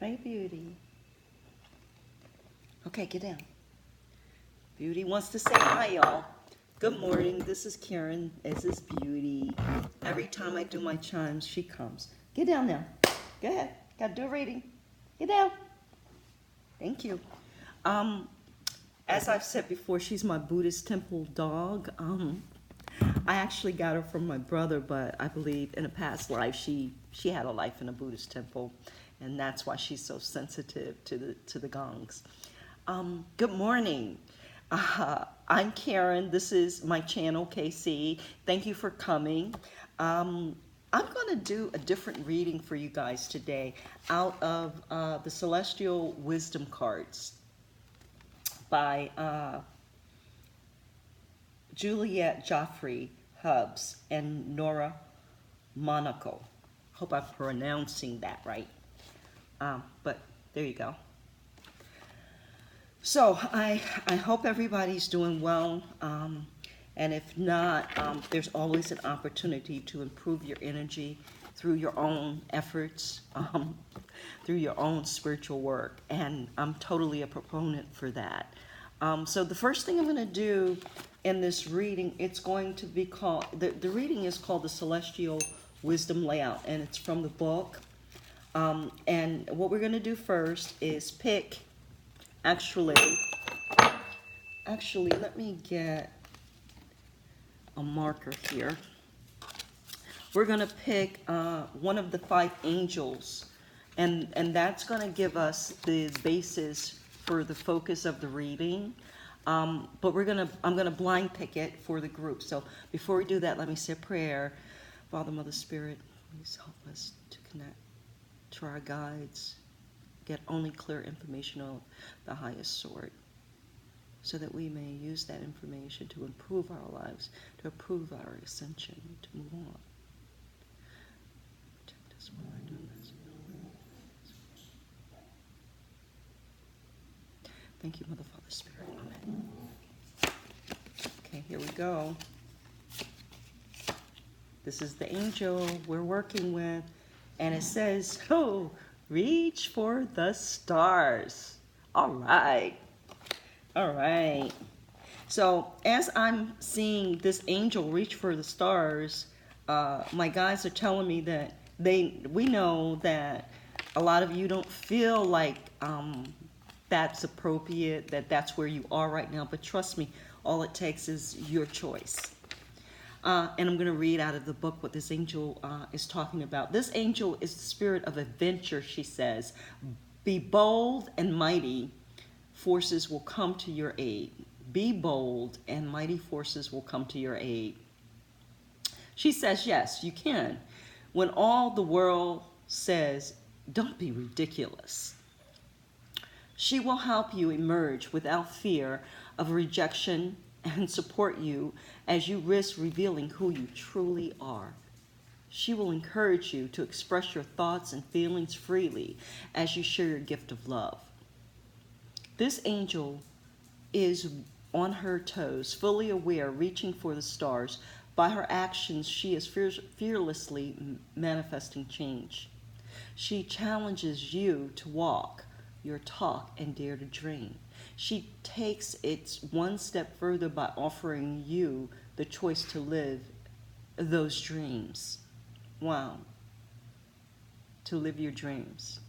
Hi, Beauty. Okay, get down. Beauty wants to say hi, y'all. Good morning. This is Karen. This is Beauty. Every time I do my chimes, she comes. Get down now. Go ahead. Got to do a reading. Get down. Thank you. As I've said before, she's my Buddhist temple dog. I actually got her from my brother, but I believe in a past life she had a life in a Buddhist temple, and that's why she's so sensitive to the gongs. Good morning. I'm Karen. This is my channel, KC. Thank you for coming. I'm going to do a different reading for you guys today out of the Celestial Wisdom cards by Juliet Joffrey Hubbs and Nora Monaco. Hope I'm pronouncing that right. But there you go. So I hope everybody's doing well. And if not, there's always an opportunity to improve your energy through your own efforts, through your own spiritual work. And I'm totally a proponent for that. So the first thing I'm going to do in this reading, it's going to be called, the reading is called the Celestial Wisdom Layout, and it's from the book. And what we're going to do first is pick, actually, let me get a marker here. We're going to pick one of the 5 angels, and that's going to give us the basis for the focus of the reading. But I'm gonna blind pick it for the group. So before we do that, let me say a prayer. Father, Mother, Spirit, please help us to connect to our guides, get only clear information of the highest sort, so that we may use that information to improve our lives, to improve our ascension, to move on. Protect us while we're doing this. Thank you, Mother, Father, Spirit. Amen. Okay, here we go. This is the angel we're working with, and it says, oh, reach for the stars. All right. All right. So as I'm seeing this angel reach for the stars, my guys are telling me that we know that a lot of you don't feel like that's appropriate, that's where you are right now, but trust me, all it takes is your choice. And I'm going to read out of the book what this angel is talking about. This angel is the spirit of adventure, she says. Be bold and mighty, forces will come to your aid. Be bold and mighty forces will come to your aid. She says, yes, you can. When all the world says, don't be ridiculous. She will help you emerge without fear of rejection and support you as you risk revealing who you truly are. She will encourage you to express your thoughts and feelings freely as you share your gift of love. This angel is on her toes, fully aware, reaching for the stars. By her actions, she is fearlessly manifesting change. She challenges you to walk your talk and dare to dream. She takes it one step further by offering you the choice to live those dreams. Wow. To live your dreams.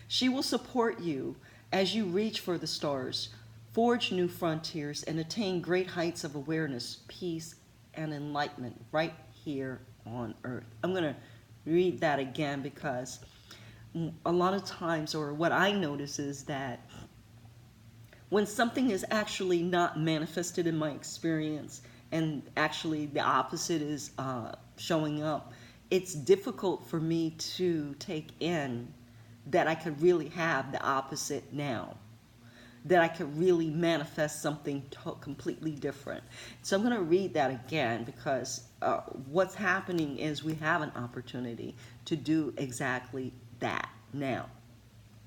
She will support you as you reach for the stars, forge new frontiers, and attain great heights of awareness, peace, and enlightenment right here on earth. I'm going to read that again because a lot of times, or what I notice is that when something is actually not manifested in my experience and actually the opposite is showing up, it's difficult for me to take in that I could really have the opposite now, that I could really manifest something completely different. So I'm going to read that again because what's happening is we have an opportunity to do exactly that now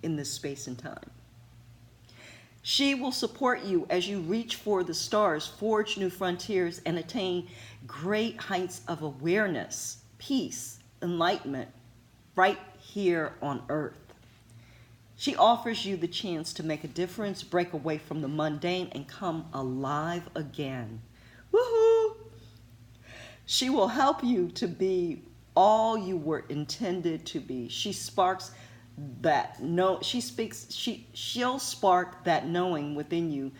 in this space and time. She will support you as you reach for the stars, forge new frontiers, and attain great heights of awareness, peace, enlightenment right here on earth. She offers you the chance to make a difference, break away from the mundane, and come alive again. Woohoo! She will help you to be all you were intended to be. She sparks that she'll spark that knowing within you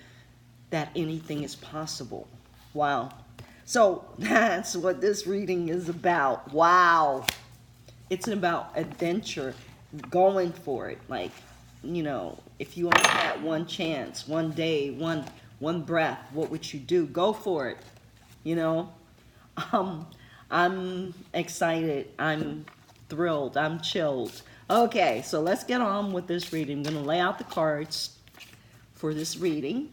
that anything is possible. Wow. So that's what this reading is about. Wow. It's about adventure, going for it. Like, you know, if you only had one chance, one day, one breath, what would you do? Go for it. You know, I'm excited. I'm thrilled. I'm chilled. Okay, so let's get on with this reading. I'm going to lay out the cards for this reading.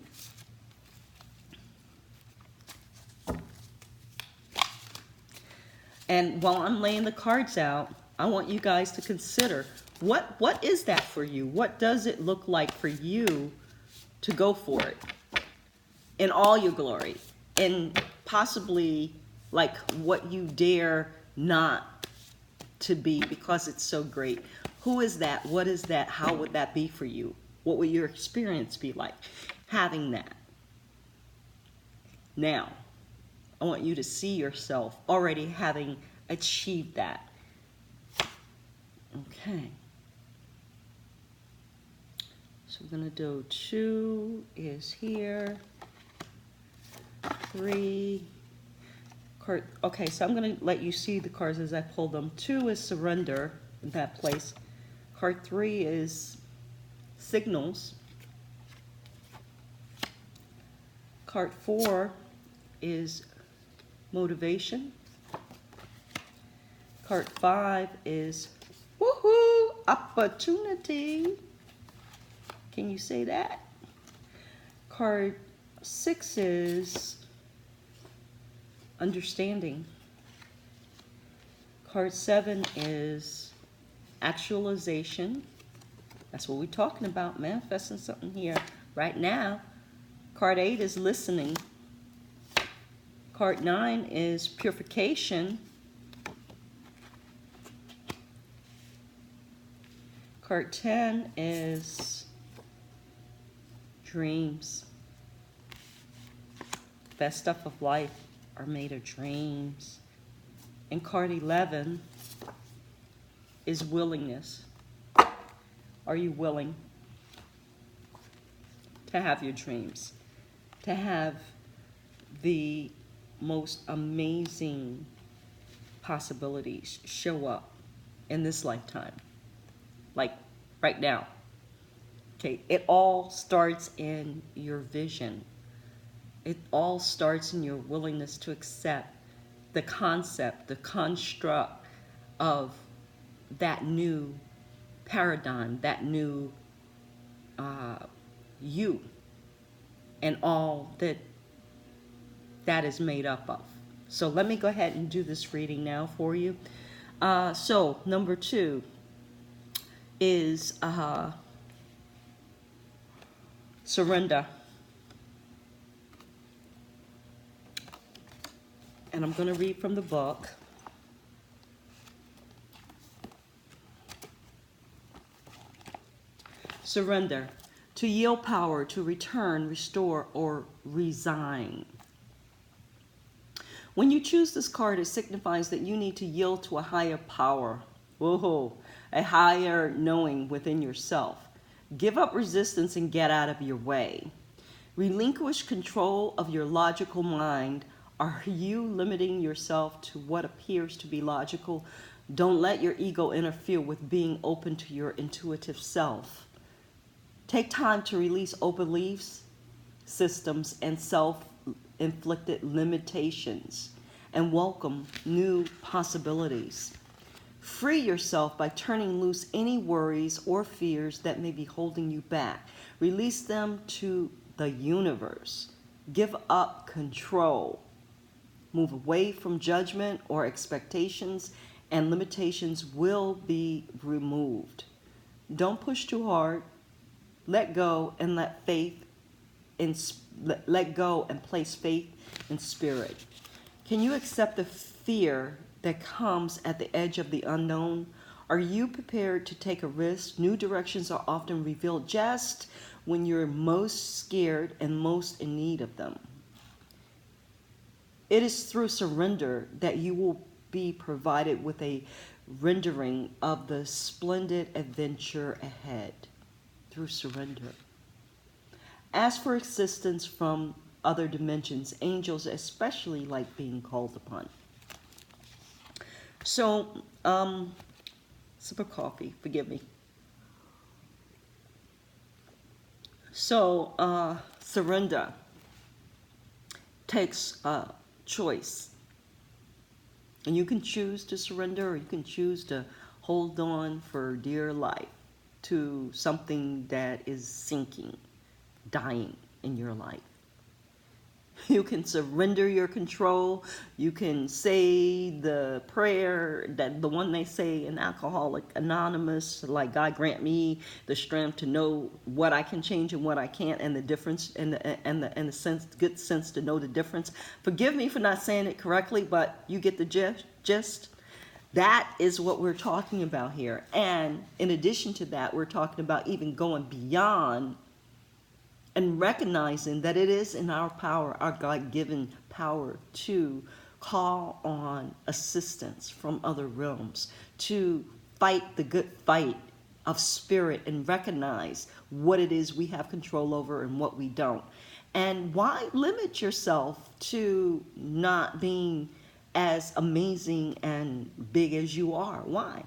And while I'm laying the cards out, I want you guys to consider, what is that for you? What does it look like for you to go for it in all your glory? And possibly like what you dare not to be because it's so great. Who is that? What is that? How would that be for you? What would your experience be like having that? Now, I want you to see yourself already having achieved that. Okay. So we're going to do 2 is here. 3. Card. Okay, so I'm going to let you see the cards as I pull them. 2 is surrender in that place. Card 3 is signals. Card 4 is motivation. Card 5 is woohoo, opportunity. Can you say that? Card 6 is understanding. Card 7 is actualization. That's what we're talking about, manifesting something here right now. Card 8 is listening. Card 9 is purification. Card 10 is dreams. Best stuff of life are made of dreams. And card 11 is willingness. Are you willing to have your dreams? To have the most amazing possibilities show up in this lifetime? Like right now. Okay, it all starts in your vision. It all starts in your willingness to accept the concept, the construct of that new paradigm, that new you, and all that is made up of. So let me go ahead and do this reading now for you. So number 2 is surrender. And I'm going to read from the book. Surrender. To yield power, to return, restore, or resign. When you choose this card, it signifies that you need to yield to a higher power. Whoa, a higher knowing within yourself. Give up resistance and get out of your way. Relinquish control of your logical mind. Are you limiting yourself to what appears to be logical? Don't let your ego interfere with being open to your intuitive self. Take time to release old beliefs, systems, and self-inflicted limitations, and welcome new possibilities. Free yourself by turning loose any worries or fears that may be holding you back. Release them to the universe. Give up control. Move away from judgment or expectations, and limitations will be removed. Don't push too hard. Let go and let go and place faith in spirit. Can you accept the fear that comes at the edge of the unknown? Are you prepared to take a risk? New directions are often revealed just when you're most scared and most in need of them. It is through surrender that you will be provided with a rendering of the splendid adventure ahead. Through surrender. Ask for assistance from other dimensions. Angels especially like being called upon. So, sip of coffee, forgive me. So, surrender takes a choice. And you can choose to surrender, or you can choose to hold on for dear life to something that is sinking, dying in your life. You can surrender your control. You can say the prayer, that the one they say in Alcoholics Anonymous, like, God grant me the strength to know what I can change and what I can't, and the difference, and the sense, good sense to know the difference. Forgive me for not saying it correctly, but you get the gist. That is what we're talking about here. And in addition to that, we're talking about even going beyond and recognizing that it is in our power, our God-given power, to call on assistance from other realms, to fight the good fight of spirit and recognize what it is we have control over and what we don't. And why limit yourself to not being as amazing and big as you are? Why?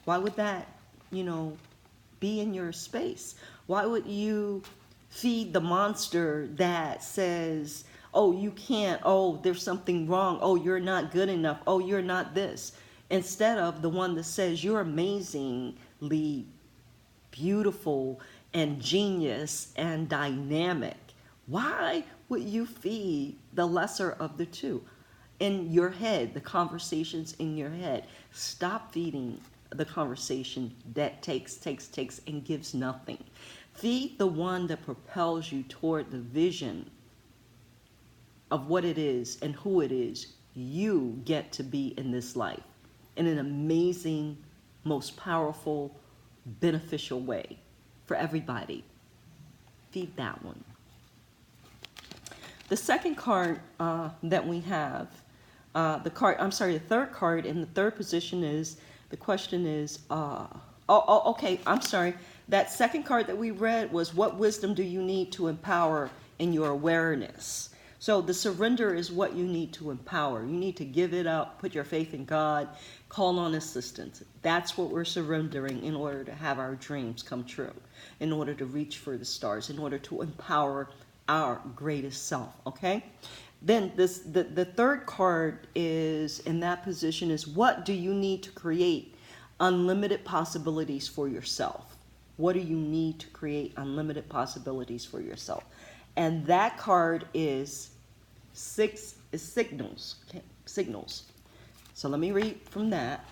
Why would that, be in your space? Why would you feed the monster that says, oh, you can't, oh, there's something wrong, oh, you're not good enough, oh, you're not this, instead of the one that says you're amazingly beautiful and genius and dynamic? Why would you feed the lesser of the two? In your head, the conversations in your head. Stop feeding the conversation that takes and gives nothing. Feed the one that propels you toward the vision of what it is and who it is you get to be in this life in an amazing, most powerful, beneficial way for everybody. Feed that one. The second card that we have, the third card in the third position is, the question is, okay, I'm sorry. That second card that we read was, what wisdom do you need to empower in your awareness? So the surrender is what you need to empower. You need to give it up, put your faith in God, call on assistance. That's what we're surrendering in order to have our dreams come true, in order to reach for the stars, in order to empower our greatest self, okay? Then the third card is, in that position, is, what do you need to create unlimited possibilities for yourself? What do you need to create unlimited possibilities for yourself? And that card is signals. Okay, signals. So let me read from that.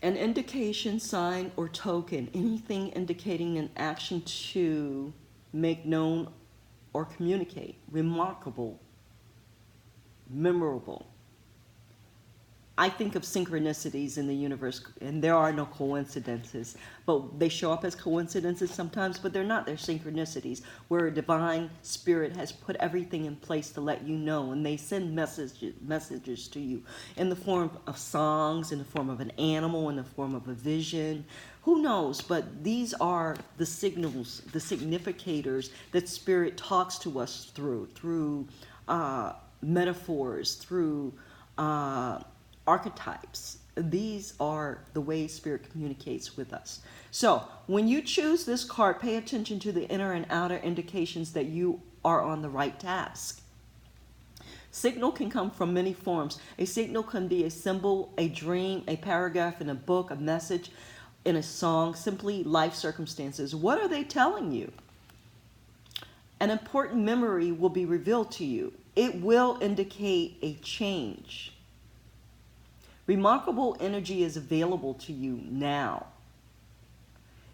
An indication, sign, or token, anything indicating an action to make known or communicate. Remarkable, memorable. I think of synchronicities in the universe, and there are no coincidences, but they show up as coincidences sometimes, but they're not. They're synchronicities, where a divine spirit has put everything in place to let you know, and they send messages to you in the form of songs, in the form of an animal, in the form of a vision. Who knows? But these are the signals, the significators that spirit talks to us through metaphors, through archetypes. These are the ways spirit communicates with us. So when you choose this card, pay attention to the inner and outer indications that you are on the right task. Signal can come from many forms. A signal can be a symbol, a dream, a paragraph in a book, a message in a song, simply life circumstances. What are they telling you? An important memory will be revealed to you. It will indicate a change. Remarkable energy is available to you now.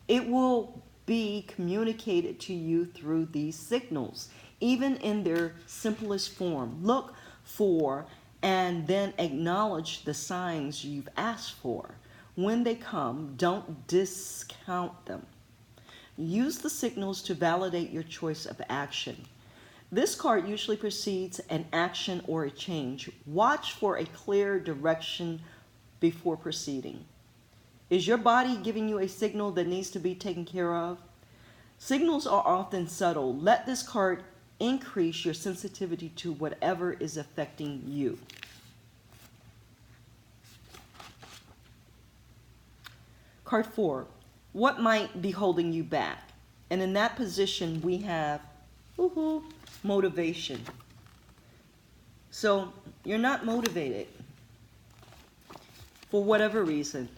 It will be communicated to you through these signals, even in their simplest form. Look for, and then acknowledge the signs you've asked for. When they come, don't discount them. Use the signals to validate your choice of action. This card usually precedes an action or a change. Watch for a clear direction before proceeding. Is your body giving you a signal that needs to be taken care of? Signals are often subtle. Let this card increase your sensitivity to whatever is affecting you. Card 4. What might be holding you back? And in that position, we have motivation. So you're not motivated for whatever reason.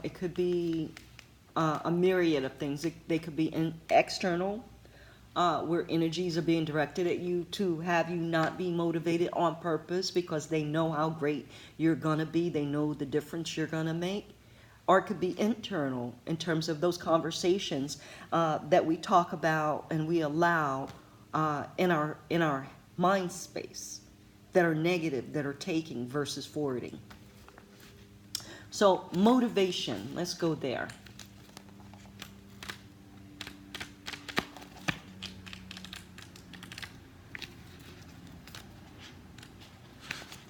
It could be a myriad of things. They could be external, where energies are being directed at you to have you not be motivated on purpose because they know how great you're going to be. They know the difference you're going to make. Or it could be internal in terms of those conversations that we talk about and we allow in our mind space that are negative, that are taking versus forwarding. So motivation, let's go there.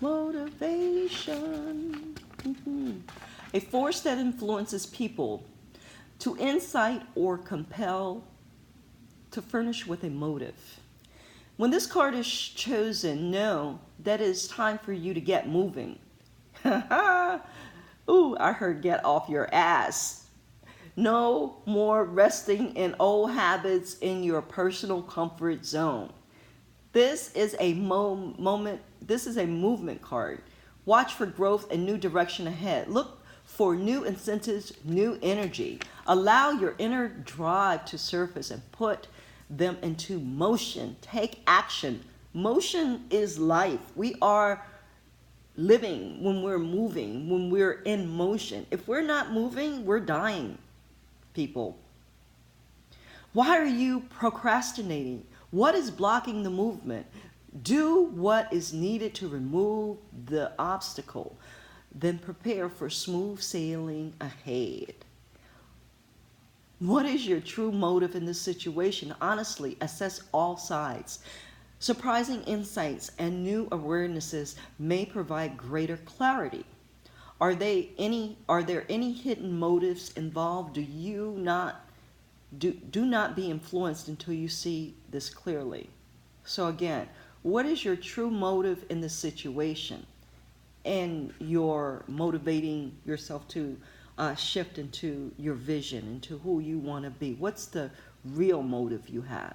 Motivation. A force that influences people to incite or compel, to furnish with a motive. When this card is chosen, know that it is time for you to get moving. Ooh, I heard get off your ass. No more resting in old habits in your personal comfort zone. This is a This is a movement card. Watch for growth and new direction ahead. Look for new incentives, new energy. Allow your inner drive to surface and put them into motion. Take action. Motion is life. We are living when we're moving, when we're in motion. If we're not moving, we're dying, people. Why are you procrastinating? What is blocking the movement? Do what is needed to remove the obstacle. Then prepare for smooth sailing ahead. What is your true motive in this situation? Honestly, assess all sides. Surprising insights and new awarenesses may provide greater clarity. Are there any hidden motives involved? Do not be influenced until you see this clearly. So again, what is your true motive in this situation? And you're motivating yourself to shift into your vision, into who you want to be. What's the real motive you have?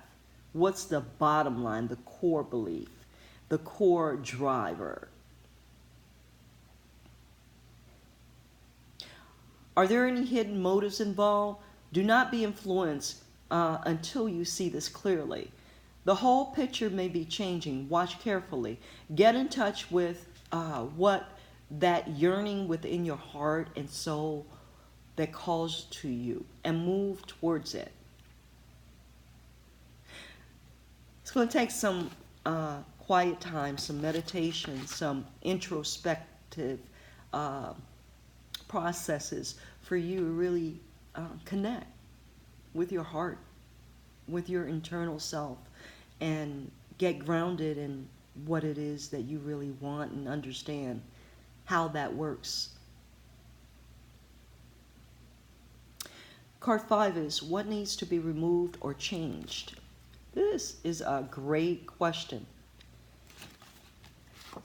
What's the bottom line, the core belief, the core driver? Are there any hidden motives involved? Do not be influenced until you see this clearly. The whole picture may be changing. Watch carefully. Get in touch with what that yearning within your heart and soul that calls to you and move towards it. It's going to take some quiet time, some meditation, some introspective processes for you to really connect with your heart, with your internal self, and get grounded in what it is that you really want and understand how that works. Card 5 is what needs to be removed or changed? This is a great question.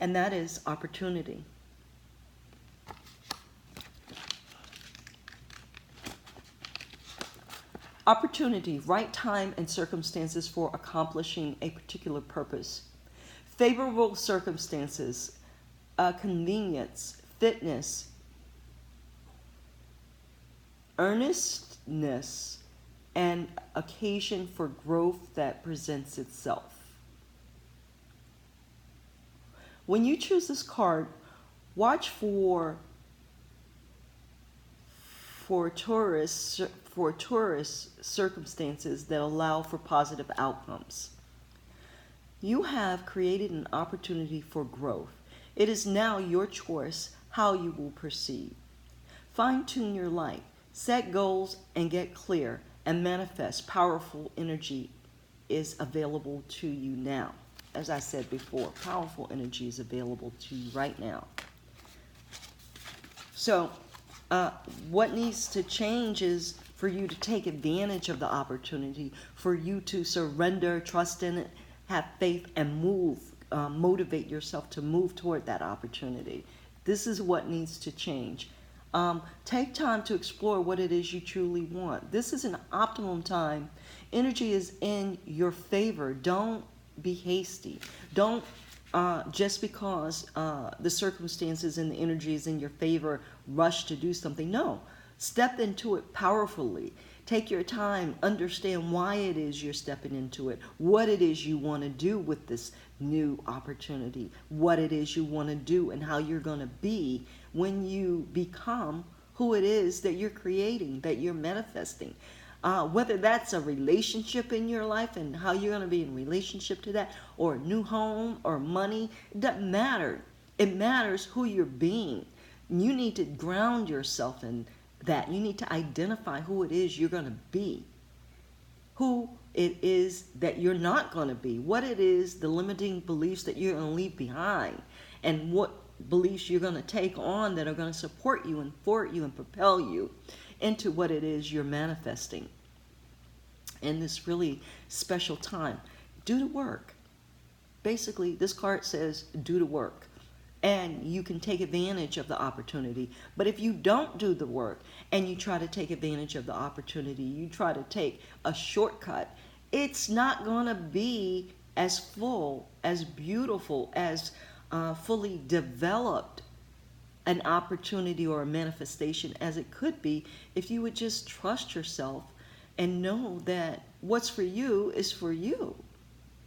And that is opportunity. Opportunity, right time and circumstances for accomplishing a particular purpose. Favorable circumstances, convenience, fitness, earnestness, and occasion for growth that presents itself. When you choose this card, watch for tourist circumstances that allow for positive outcomes. You have created an opportunity for growth. It is now your choice how you will proceed. Fine-tune your life, set goals, and get clear and manifest. Powerful energy is available to you now. As I said before, powerful energy is available to you right now. So what needs to change is for you to take advantage of the opportunity, for you to surrender, trust in it, have faith, and move, motivate yourself to move toward that opportunity. This is what needs to change. Take time to explore what it is you truly want. This is an optimum time. Energy is in your favor. Don't be hasty. Don't just because the circumstances and the energy is in your favor, rush to do something. No, step into it powerfully. Take your time, understand why it is you're stepping into it, what it is you want to do with this new opportunity, what it is you want to do, and how you're going to be when you become who it is that you're creating, that you're manifesting. Whether that's a relationship in your life and how you're going to be in relationship to that, or a new home or money, it doesn't matter. It matters who you're being. You need to ground yourself in that. You need to identify who it is you're going to be, who it is that you're not going to be, what it is, the limiting beliefs that you're going to leave behind, and what beliefs you're going to take on that are going to support you and forward you and propel you into what it is you're manifesting in this really special time. Do the work. Basically, this card says do the work, and you can take advantage of the opportunity. But if you don't do the work and you try to take advantage of the opportunity, you try to take a shortcut, it's not going to be as full, as beautiful, as fully developed an opportunity or a manifestation as it could be if you would just trust yourself and know that what's for you is for you.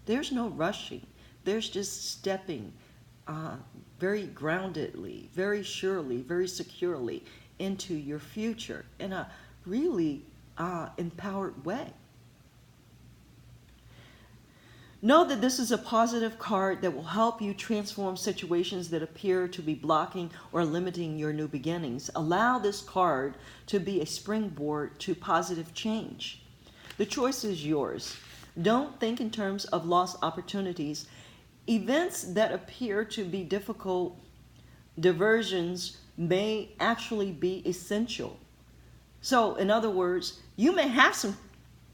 There's no rushing. There's just stepping very groundedly, very surely, very securely into your future in a really empowered way. Know that this is a positive card that will help you transform situations that appear to be blocking or limiting your new beginnings. Allow this card to be a springboard to positive change. The choice is yours. Don't think in terms of lost opportunities. Events that appear to be difficult diversions may actually be essential. So, in other words, you may have some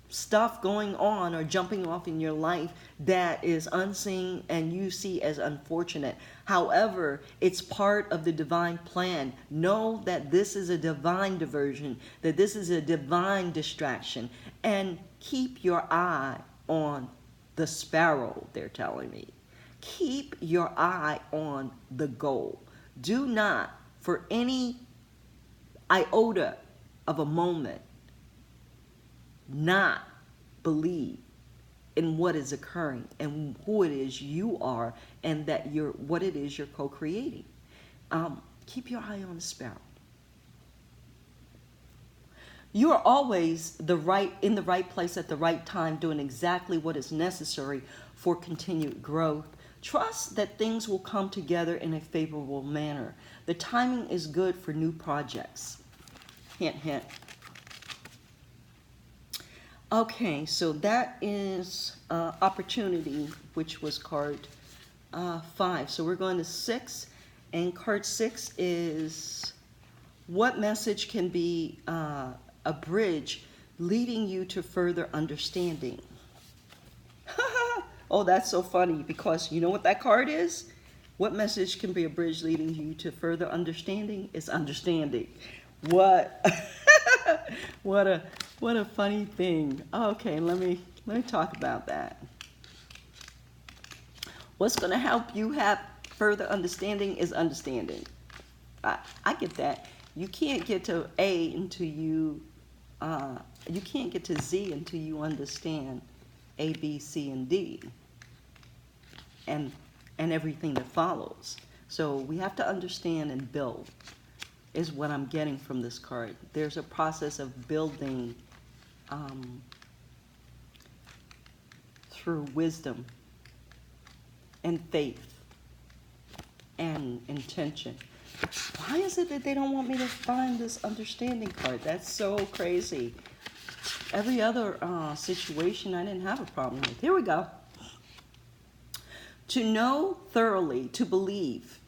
stuff going on or jumping off in your life that is unseen and you see as unfortunate. However, it's part of the divine plan. Know that this is a divine diversion, that this is a divine distraction, and keep your eye on the sparrow, they're telling me. Keep your eye on the goal. Do not, for any iota of a moment, not believe in what is occurring and who it is you are, and that you're what it is you're co-creating. Keep your eye on the sparrow. You are always in the right place at the right time, doing exactly what is necessary for continued growth. Trust that things will come together in a favorable manner. The timing is good for new projects. Hint, hint. Okay, so that is opportunity, which was card 5. So we're going to 6, and card 6 is what message can be a bridge leading you to further understanding. Oh, that's so funny, because you know what that card is? What message can be a bridge leading you to further understanding is understanding. What? What a funny thing. Okay, let me talk about that. What's going to help you have further understanding is understanding. I get that. You can't get to A until you can't get to Z until you understand A, B, C, and D, and everything that follows. So we have to understand and build, is what I'm getting from this card. There's a process of building through wisdom and faith and intention. Why is it that they don't want me to find this understanding card? That's so crazy. Every other situation I didn't have a problem with. Here we go. To know thoroughly, to believe,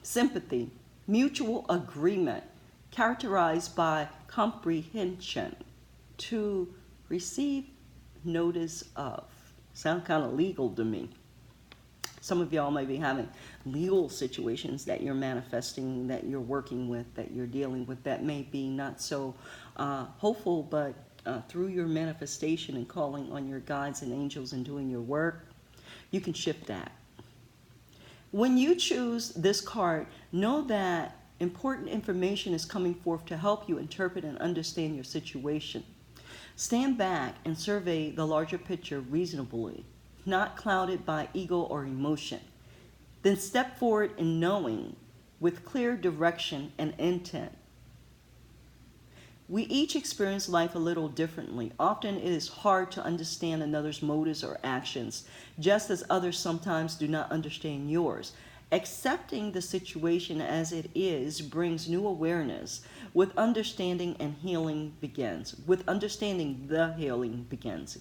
sympathy, mutual agreement, characterized by comprehension, to receive notice of. Sound kind of legal to me. Some of y'all may be having legal situations that you're manifesting, that you're working with, that you're dealing with, that may be not so hopeful, but through your manifestation and calling on your guides and angels and doing your work, you can shift that. When you choose this card, know that important information is coming forth to help you interpret and understand your situation. Stand back and survey the larger picture reasonably, not clouded by ego or emotion. Then step forward in knowing with clear direction and intent. We each experience life a little differently. Often it is hard to understand another's motives or actions, just as others sometimes do not understand yours. Accepting the situation as it is brings new awareness. With understanding and healing begins. With understanding, the healing begins,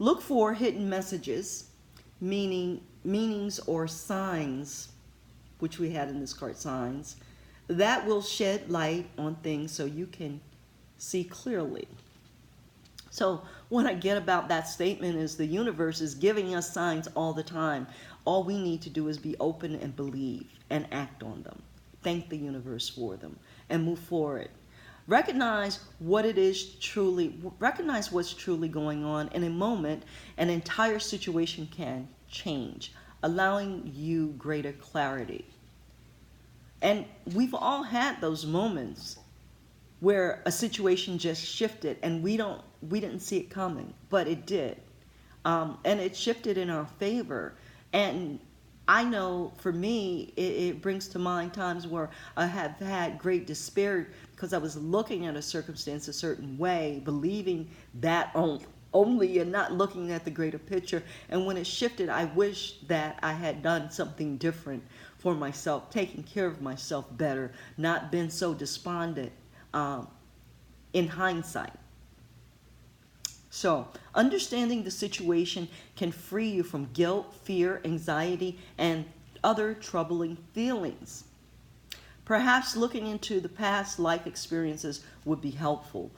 Look for hidden messages, meanings or signs, which we had in this card, signs, that will shed light on things so you can see clearly. So what I get about that statement is the universe is giving us signs all the time. All we need to do is be open and believe and act on them. Thank the universe for them and move forward. Recognize what's truly going on. In a moment, an entire situation can change, allowing you greater clarity. And we've all had those moments where a situation just shifted and we didn't see it coming, but it did. And it shifted in our favor. And I know for me, it brings to mind times where I have had great despair because I was looking at a circumstance a certain way, believing that only and not looking at the greater picture. And when it shifted, I wish that I had done something different for myself, taking care of myself better, not been so despondent in hindsight. So, understanding the situation can free you from guilt, fear, anxiety, and other troubling feelings. Perhaps looking into the past life experiences would be helpful.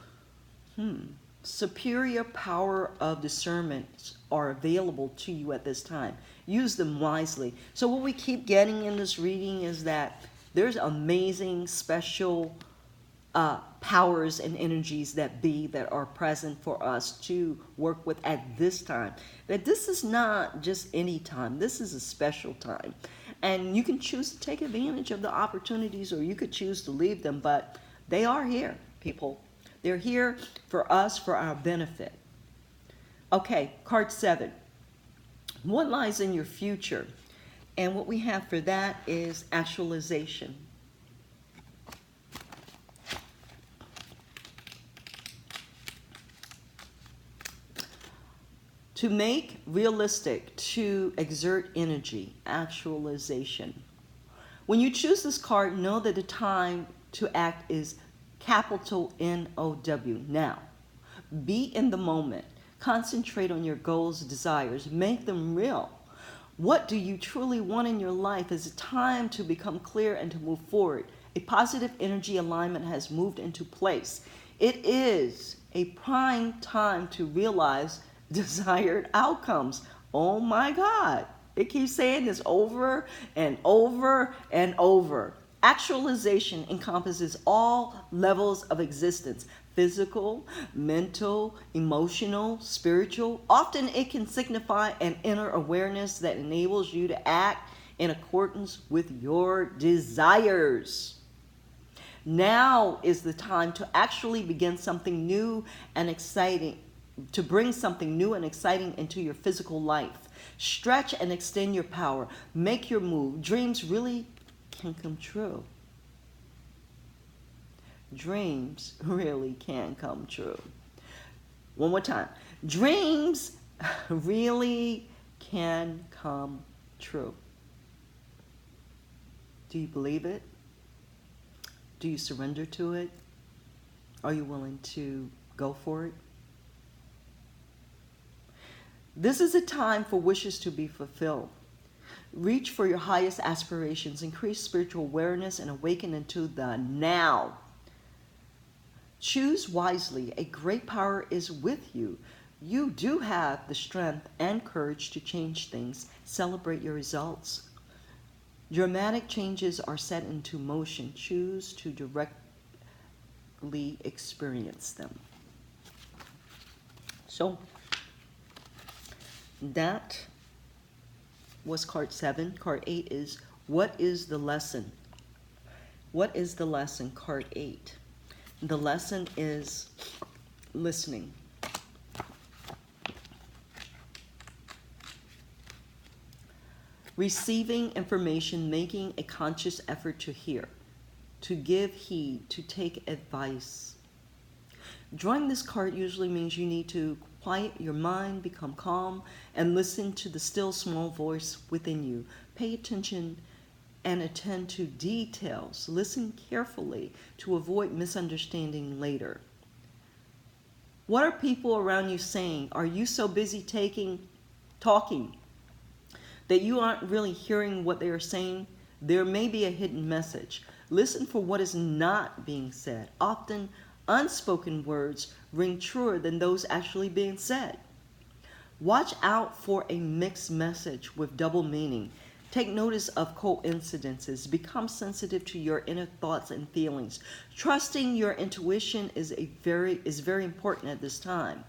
Superior power of discernment are available to you at this time. Use them wisely. So what we keep getting in this reading is that there's amazing, special powers and energies that are present for us to work with at this time. That this is not just any time. This is a special time. And you can choose to take advantage of the opportunities or you could choose to leave them, but they are here, people. They're here for us, for our benefit. Okay, card 7. What lies in your future? And what we have for that is actualization. To make realistic, to exert energy, actualization. When you choose this card, know that the time to act is capital N-O-W, now. Be in the moment. Concentrate on your goals, desires. Make them real. What do you truly want in your life? Is it time to become clear and to move forward? A positive energy alignment has moved into place. It is a prime time to realize desired outcomes. Oh my God. It keeps saying this over and over and over. Actualization encompasses all levels of existence. Physical, mental, emotional, spiritual. Often it can signify an inner awareness that enables you to act in accordance with your desires. Now is the time to actually begin something new and exciting, to bring something new and exciting into your physical life. Stretch and extend your power. Make your move. Dreams really can come true. Dreams really can come true. One more time. Dreams really can come true. Do you believe it? Do you surrender to it? Are you willing to go for it? This is a time for wishes to be fulfilled. Reach for your highest aspirations, increase spiritual awareness, and awaken into the now. Choose wisely. A great power is with you. You do have the strength and courage to change things. Celebrate your results. Dramatic changes are set into motion. Choose to directly experience them. So, that was card 7. Card 8 is, what is the lesson? What is the lesson? Card 8. The lesson is listening. Receiving information, making a conscious effort to hear, to give heed, to take advice. Drawing this card usually means you need to quiet your mind, become calm, and listen to the still small voice within you. Pay attention and attend to details. Listen carefully to avoid misunderstanding later. What are people around you saying? Are you so busy talking that you aren't really hearing what they are saying? There may be a hidden message. Listen for what is not being said. Often, unspoken words ring truer than those actually being said. Watch out for a mixed message with double meaning. Take notice of coincidences. Become sensitive to your inner thoughts and feelings. Trusting your intuition is very important at this time.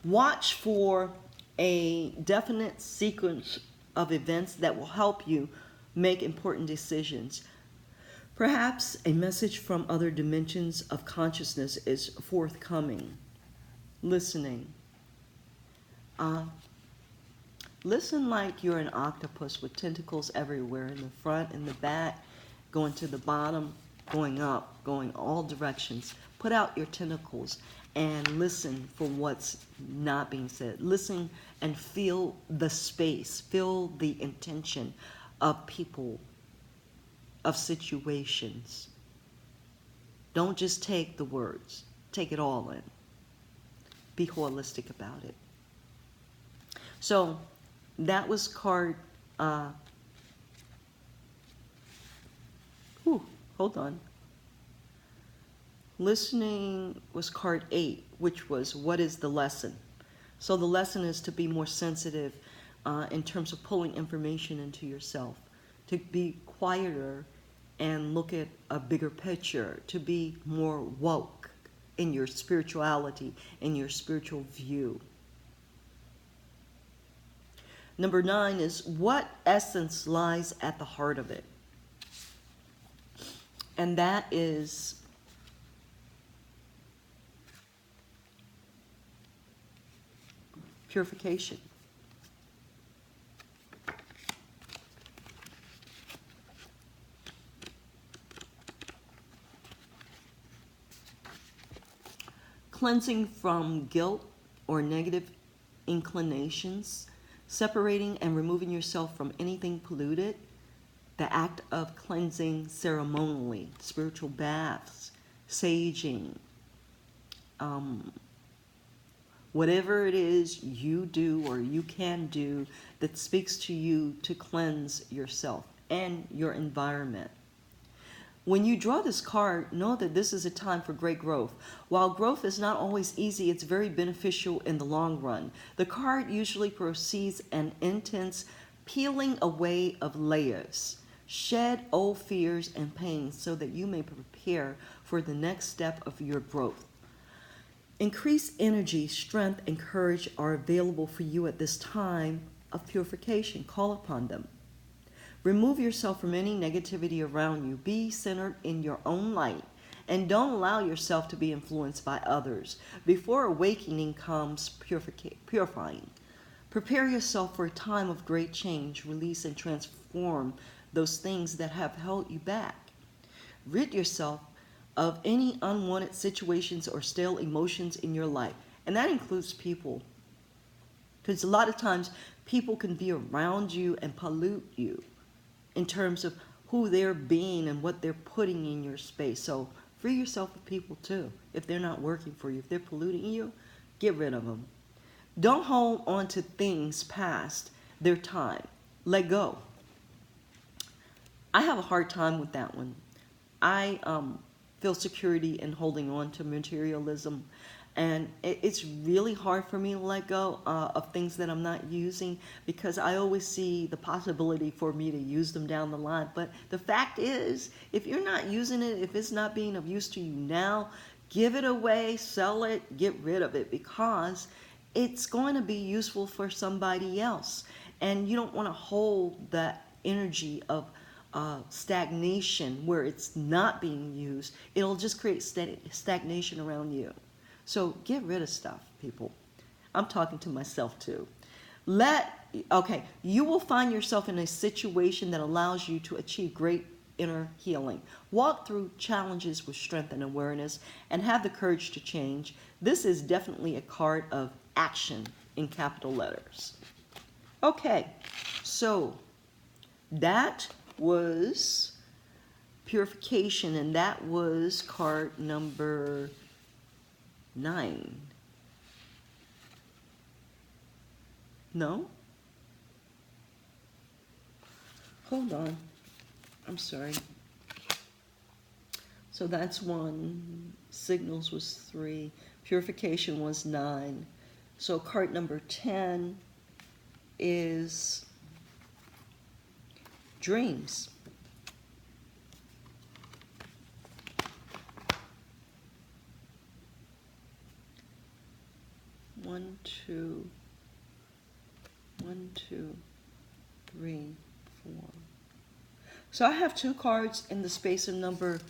Watch for a definite sequence of events that will help you make important decisions. Perhaps a message from other dimensions of consciousness is forthcoming. Listening. Listen like you're an octopus with tentacles everywhere, in the front, in the back, going to the bottom, going up, going all directions. Put out your tentacles and listen for what's not being said. Listen and feel the space, feel the intention of people, of situations. Don't just take the words, take it all in. Be holistic about it. So that was card, hold on. Listening was card 8, which was, what is the lesson? So the lesson is to be more sensitive in terms of pulling information into yourself, to be quieter and look at a bigger picture, to be more woke in your spirituality, in your spiritual view. Number 9 is, what essence lies at the heart of it? And that is purification. Cleansing from guilt or negative inclinations, separating and removing yourself from anything polluted, the act of cleansing ceremonially, spiritual baths, saging, whatever it is you do or you can do that speaks to you to cleanse yourself and your environment. When you draw this card, know that this is a time for great growth. While growth is not always easy, it's very beneficial in the long run. The card usually precedes an intense peeling away of layers. Shed old fears and pains so that you may prepare for the next step of your growth. Increased energy, strength, and courage are available for you at this time of purification. Call upon them. Remove yourself from any negativity around you. Be centered in your own light and don't allow yourself to be influenced by others. Before awakening comes purifying. Prepare yourself for a time of great change. Release and transform those things that have held you back. Rid yourself of any unwanted situations or stale emotions in your life, and that includes people. Because a lot of times people can be around you and pollute you in terms of who they're being and what they're putting in your space. So free yourself of people too. If they're not working for you, if they're polluting you, get rid of them. Don't hold on to things past their time. Let go. I have a hard time with that one. I feel security in holding on to materialism, and it's really hard for me to let go of things that I'm not using, because I always see the possibility for me to use them down the line. But the fact is, if you're not using it, if it's not being of use to you now, give it away, sell it, get rid of it, because it's going to be useful for somebody else. And you don't want to hold that energy of stagnation where it's not being used. It'll just create stagnation around you. So get rid of stuff, people. I'm talking to myself too. You will find yourself in a situation that allows you to achieve great inner healing. Walk through challenges with strength and awareness, and have the courage to change. This is definitely a card of action in capital letters. Okay, so that was Purification, and that was card number 9. No? Hold on. I'm sorry. So that's 1. Signals was 3. Purification was 9. So card number 10 is Dreams. One, two, 3, 4. So I have 2 cards in the space of number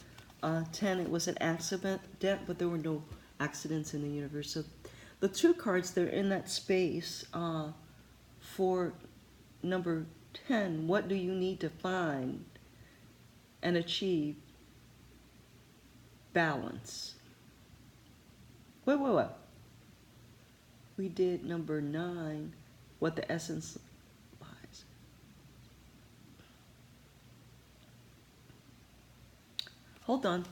10. It was an accident, but there were no accidents in the universe. So the 2 cards that are in that space for number 10, what do you need to find and achieve? Balance. Wait. We did number 9, what the essence lies. Hold on.